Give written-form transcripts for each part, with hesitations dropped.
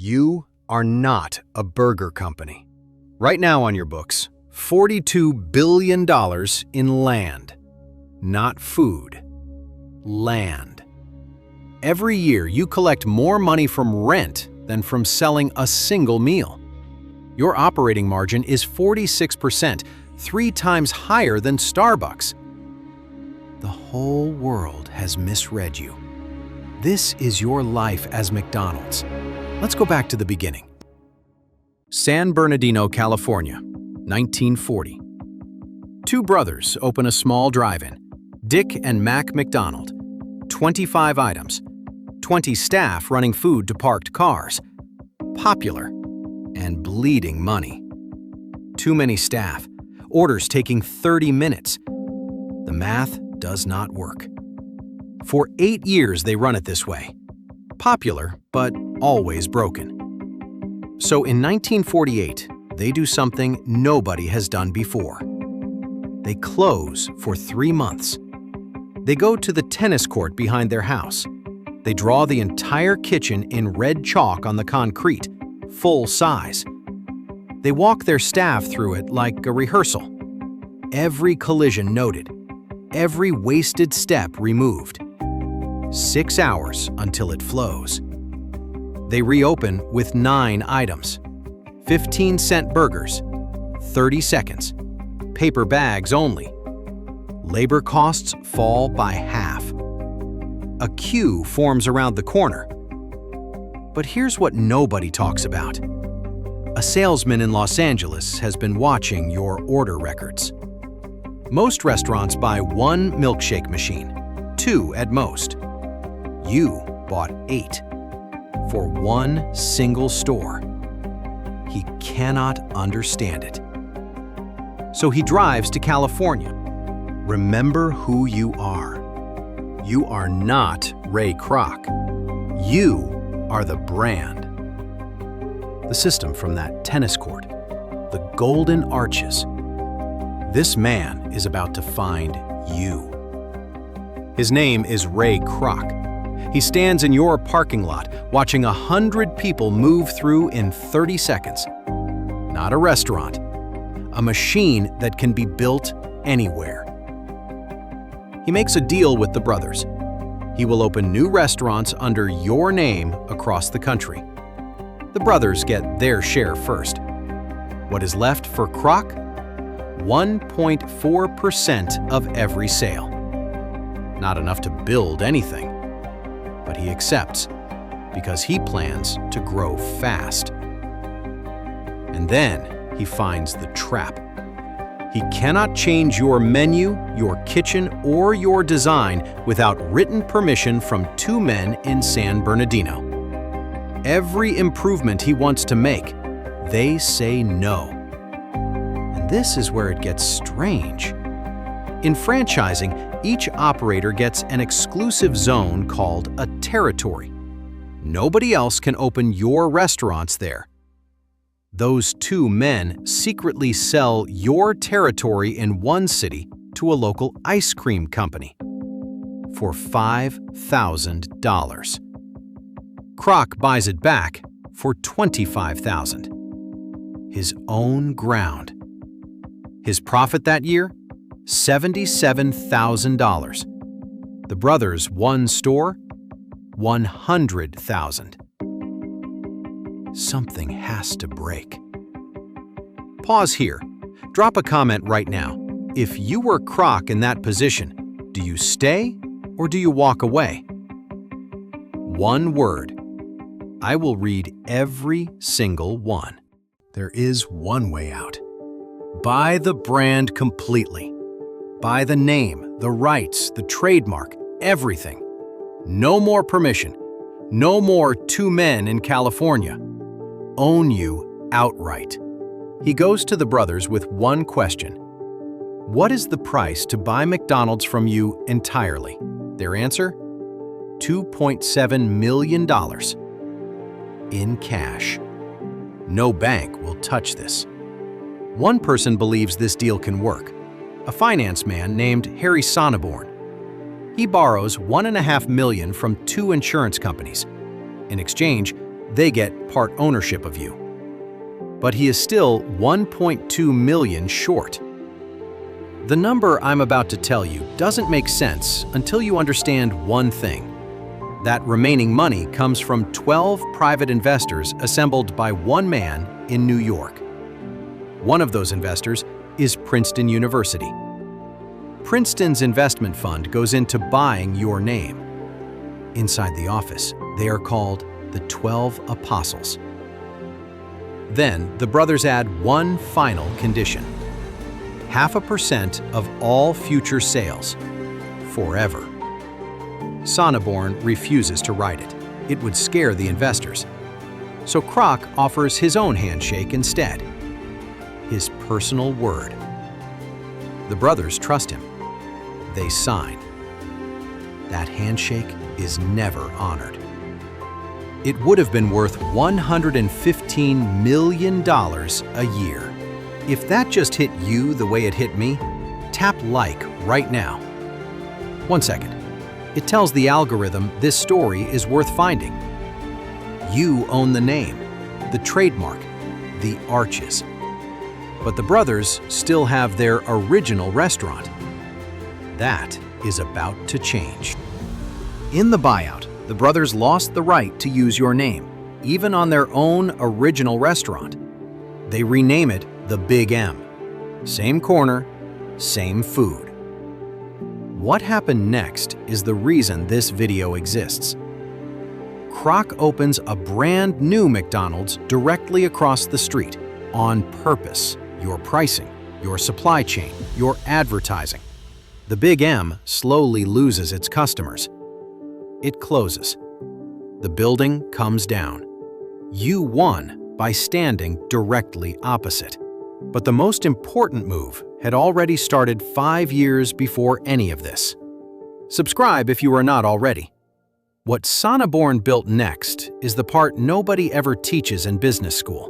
You are not a burger company. Right now on your books, $42 billion in land. Not food. Land. Every year you collect more money from rent than from selling a single meal. Your operating margin is 46%, 3 times higher than Starbucks. The whole world has misread you. This is your life as McDonald's. Let's go back to the beginning. San Bernardino, California, 1940. Two brothers open a small drive-in, Dick and Mac McDonald. 25 items, 20 staff running food to parked cars. Popular and bleeding money. Too many staff, orders taking 30 minutes. The math does not work. For 8 years they run it this way. Popular, but always broken. So in 1948, they do something nobody has done before. They close for 3 months. They go to the tennis court behind their house. They draw the entire kitchen in red chalk on the concrete, full size. They walk their staff through it like a rehearsal. Every collision noted, every wasted step removed. 6 hours until it flows. They reopen with 9 items. 15-cent burgers, 30 seconds, paper bags only. Labor costs fall by half. A queue forms around the corner. But here's what nobody talks about. A salesman in Los Angeles has been watching your order records. Most restaurants buy 1 milkshake machine, 2 at most. You bought 8 for 1 single store. He cannot understand it. So he drives to California. Remember who you are. You are not Ray Kroc. You are the brand. The system from that tennis court. The golden arches. This man is about to find you. His name is Ray Kroc. He stands in your parking lot watching 100 people move through in 30 seconds. Not a restaurant. A machine that can be built anywhere. He makes a deal with the brothers. He will open new restaurants under your name across the country. The brothers get their share first. What is left for Kroc? 1.4% of every sale. Not enough to build anything. But he accepts because he plans to grow fast. And then he finds the trap. He cannot change your menu, your kitchen, or your design without written permission from 2 men in San Bernardino. Every improvement he wants to make, they say no. And this is where it gets strange. In franchising, each operator gets an exclusive zone called a territory. Nobody else can open your restaurants there. Those 2 men secretly sell your territory in one city to a local ice cream company for $5,000. Kroc buys it back for $25,000. His own ground. His profit that year? $77,000. The brothers' 1 store? $100,000. Something has to break. Pause here. Drop a comment right now. If you were Kroc in that position, do you stay or do you walk away? 1 word. I will read every single one. There is one way out. Buy the brand completely. Buy the name, the rights, the trademark, everything. No more permission. No more 2 men in California. Own you outright. He goes to the brothers with 1 question. What is the price to buy McDonald's from you entirely? Their answer? $2.7 million. In cash. No bank will touch this. One person believes this deal can work. A finance man named Harry Sonneborn. He borrows $1.5 million from 2 insurance companies. In exchange, They get part ownership of you. But he is still 1.2 million short. The number I'm about to tell you doesn't make sense until you understand one thing. That remaining money comes from 12 private investors assembled by one man in New York. One of those investors is Princeton University. Princeton's investment fund goes into buying your name. Inside the office, they are called the 12 Apostles. Then the brothers add one final condition: 0.5% of all future sales, forever. Sonneborn refuses to write it. It would scare the investors. So Kroc offers his own handshake instead. His personal word. The brothers trust him. They sign. That handshake is never honored. It would have been worth $115 million a year. If that just hit you the way it hit me, tap like right now. 1 second. It tells the algorithm this story is worth finding. You own the name, the trademark, the arches. But the brothers still have their original restaurant. That is about to change. In the buyout, the brothers lost the right to use your name, even on their own original restaurant. They rename it the Big M. Same corner, same food. What happened next is the reason this video exists. Kroc opens a brand new McDonald's directly across the street, on purpose. Your pricing, your supply chain, your advertising. The Big M slowly loses its customers. It closes. The building comes down. You won by standing directly opposite. But the most important move had already started 5 years before any of this. Subscribe if you are not already. What Sonneborn built next is the part nobody ever teaches in business school.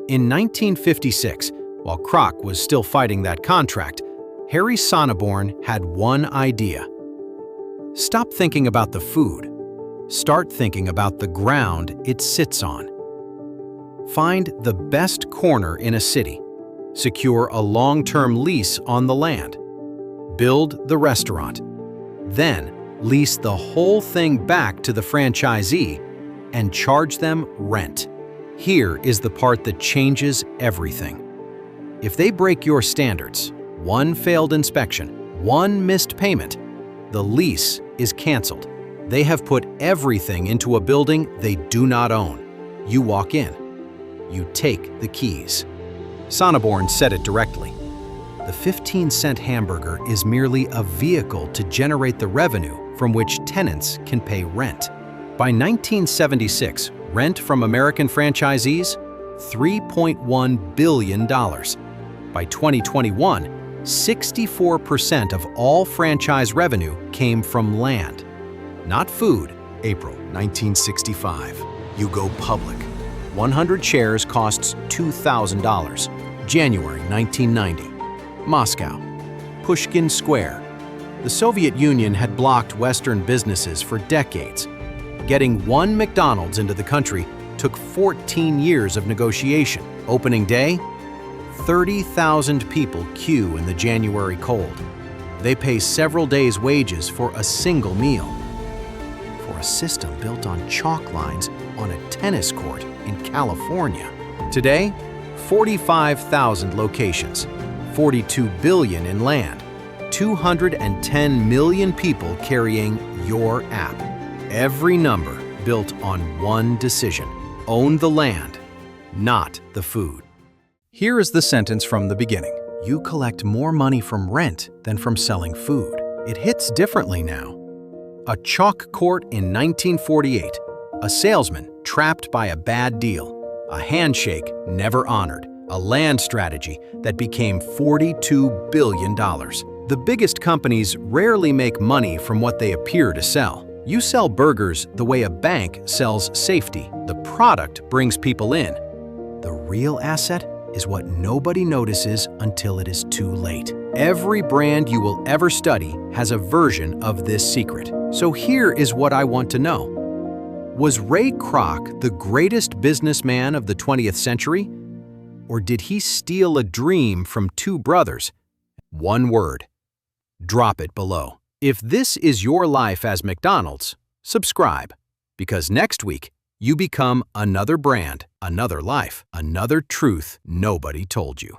In 1956, while Kroc was still fighting that contract, Harry Sonneborn had one idea. Stop thinking about the food. Start thinking about the ground it sits on. Find the best corner in a city. Secure a long-term lease on the land. Build the restaurant. Then lease the whole thing back to the franchisee and charge them rent. Here is the part that changes everything. If they break your standards, one failed inspection, one missed payment, the lease is canceled. They have put everything into a building they do not own. You walk in. You take the keys. Sonneborn said it directly. The 15-cent hamburger is merely a vehicle to generate the revenue from which tenants can pay rent. By 1976, rent from American franchisees, $3.1 billion. By 2021, 64% of all franchise revenue came from land. Not food. April 1965. You go public. 100 shares costs $2,000. January 1990. Moscow. Pushkin Square. The Soviet Union had blocked Western businesses for decades. Getting one McDonald's into the country took 14 years of negotiation. Opening day, 30,000 people queue in the January cold. They pay several days' wages for a single meal. For a system built on chalk lines on a tennis court in California. Today, 45,000 locations, 42 billion in land, 210 million people carrying your app. Every number built on one decision. Own the land, not the food. Here is the sentence from the beginning. You collect more money from rent than from selling food. It hits differently now. A chalk court in 1948. A salesman trapped by a bad deal. A handshake never honored. A land strategy that became $42 billion. The biggest companies rarely make money from what they appear to sell. You sell burgers the way a bank sells safety. The product brings people in. The real asset is what nobody notices until it is too late. Every brand you will ever study has a version of this secret. So here is what I want to know. Was Ray Kroc the greatest businessman of the 20th century? Or did he steal a dream from two brothers? One word. Drop it below. If this is your life as McDonald's, subscribe, because next week you become another brand, another life, another truth nobody told you.